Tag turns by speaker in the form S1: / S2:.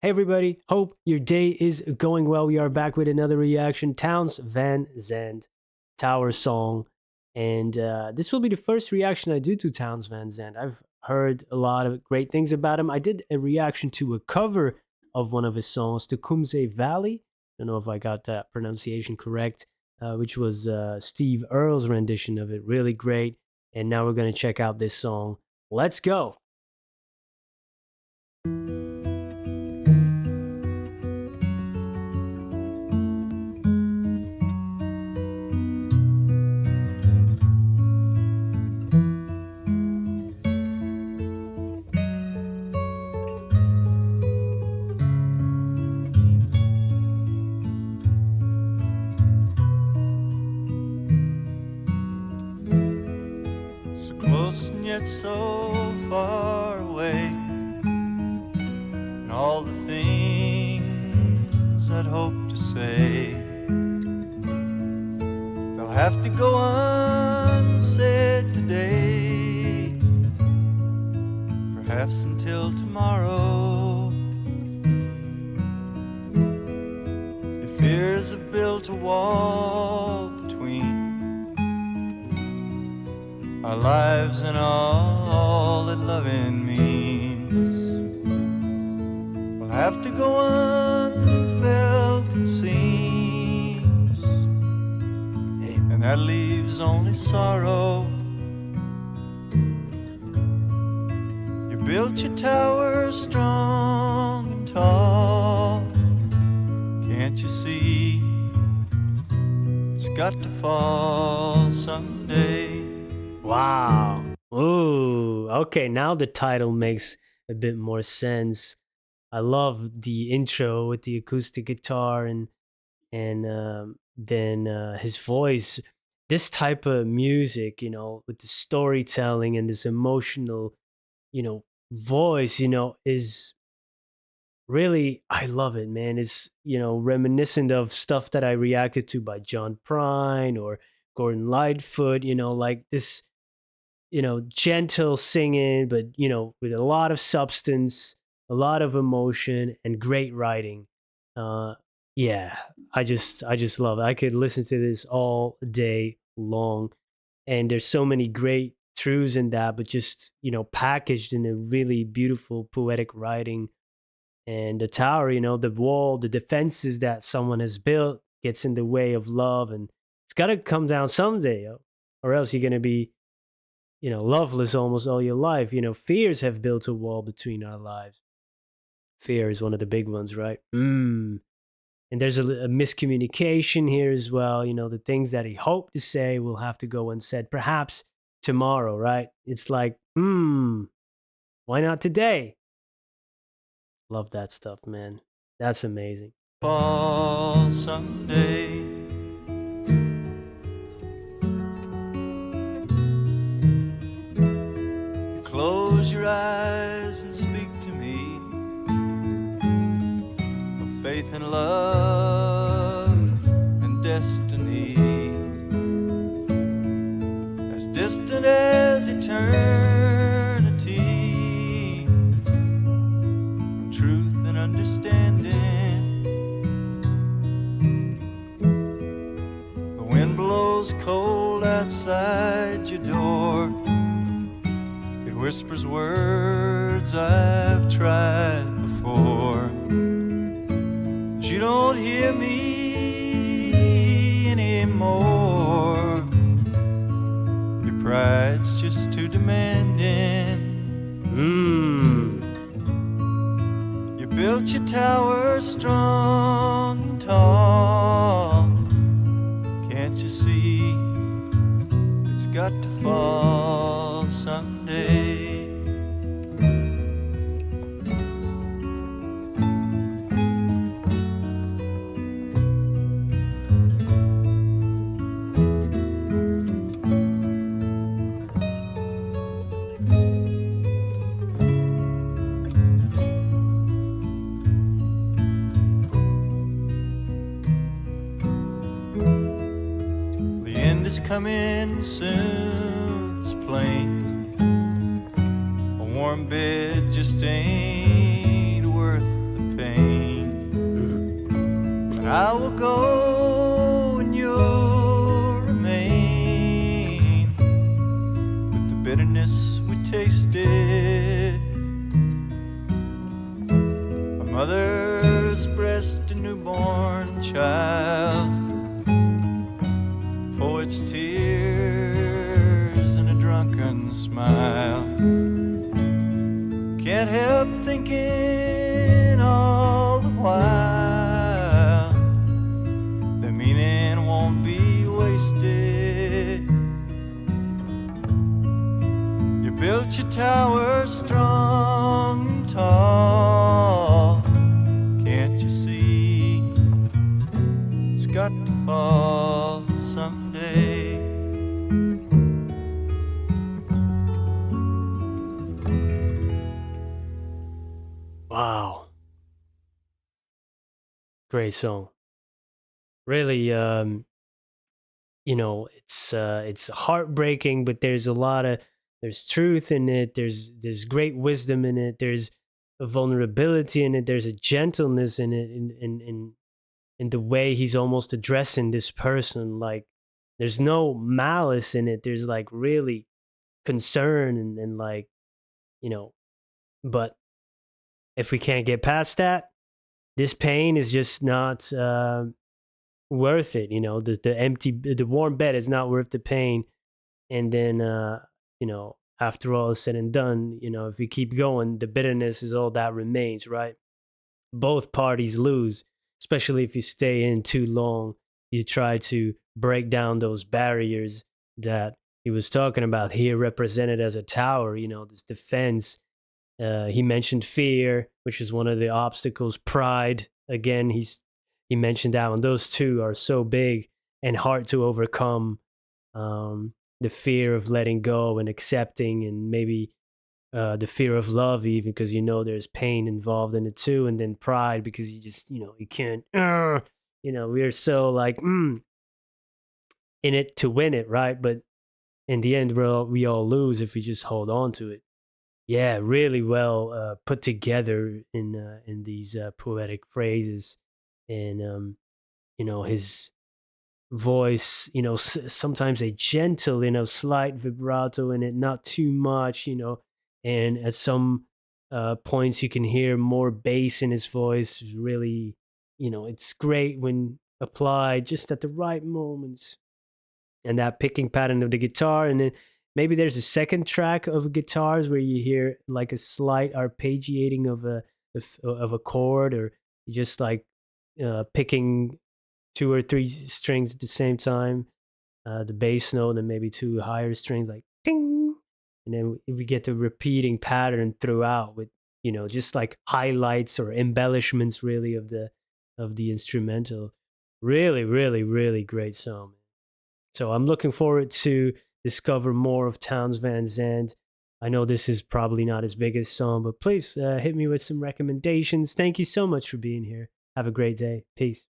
S1: Hey everybody, hope your day is going well. We are back with another reaction. Towns Van Zandt Tower song. And this will be the first reaction I do to Towns Van Zandt. I've heard a lot of great things about him. I did a reaction to a cover of one of his songs, The Kumse Valley. I don't know if I got that pronunciation correct, which was Steve Earle's rendition of it. Really great. And now we're going to check out this song. Let's go.
S2: So close and yet so far away, and all the things I'd hope to say, they'll have to go unsaid today, perhaps until tomorrow. Your fears have built a wall between our lives and all that loving means. We'll have to go unfelt, it seems, and that leaves only sorrow. You built your tower strong and tall. Can't you see it's got to fall someday?
S1: Wow. Ooh. Okay, now the title makes a bit more sense. I love the intro with the acoustic guitar and then his voice. This type of music, with the storytelling and this emotional, voice, is really I love it, man. It's reminiscent of stuff that I reacted to by John Prine or Gordon Lightfoot. Like this gentle singing, but with a lot of substance, a lot of emotion, and great writing. Uh, yeah, I just love it. I could listen to this all day long, and there's so many great truths in that, but just packaged in a really beautiful poetic writing. And the tower, the wall, the defenses that someone has built gets in the way of love, and it's got to come down someday, or else you're gonna be loveless almost all your life. Fears have built a wall between our lives. Fear is one of the big ones, right? And there's a miscommunication here as well. The things that he hoped to say will have to go unsaid, perhaps tomorrow, right? It's like, why not today? Love that stuff, man. That's amazing.
S2: Fall someday. Close your eyes and speak to me of faith and love and destiny, as distant as eternity, from truth and understanding. The wind blows cold outside your door. It whispers words I've tried before, but you don't hear me anymore. Your pride's just too demanding. You built your tower strong and tall. Can't you see it's got to fall someday? The end is coming soon, it's plain. A warm bed just ain't worth the pain. I will go and you'll remain with the bitterness we tasted. A mother's breast, a newborn child, poet's tears and a drunken smile. Can't help thinking all the while the meaning won't be wasted. You built your tower strong and tall. Can't you see it's got to fall someday?
S1: Wow, great song. Really, it's heartbreaking, but there's a lot of there's truth in it. There's great wisdom in it. There's a vulnerability in it. There's a gentleness in it. In the way he's almost addressing this person, like there's no malice in it. There's like really concern and like you know. But if we can't get past that, this pain is just not worth it. The warm bed is not worth the pain. And then after all is said and done, if we keep going, the bitterness is all that remains, right? Both parties lose, especially if you stay in too long. You try to break down those barriers that he was talking about here, represented as a tower, this defense. He mentioned fear, which is one of the obstacles. Pride, again, he mentioned that one. Those two are so big and hard to overcome. The fear of letting go and accepting, and maybe the fear of love, even because there's pain involved in it too, and then pride because you just you can't. We're so like in it to win it, right? But in the end, we all lose if we just hold on to it. Yeah, really well put together in these poetic phrases, and his voice, sometimes a gentle, slight vibrato in it, not too much, and at some points you can hear more bass in his voice. Really, it's great when applied just at the right moments, and that picking pattern of the guitar. And then maybe there's a second track of guitars where you hear like a slight arpeggiating of a chord, or just like picking two or three strings at the same time, the bass note, and maybe two higher strings like ding, and then we get the repeating pattern throughout with just like highlights or embellishments really of the instrumental. Really, really, really great song. So I'm looking forward to discover more of Towns Van Zandt. I know this is probably not his biggest song, but please hit me with some recommendations. Thank you so much for being here. Have a great day. Peace.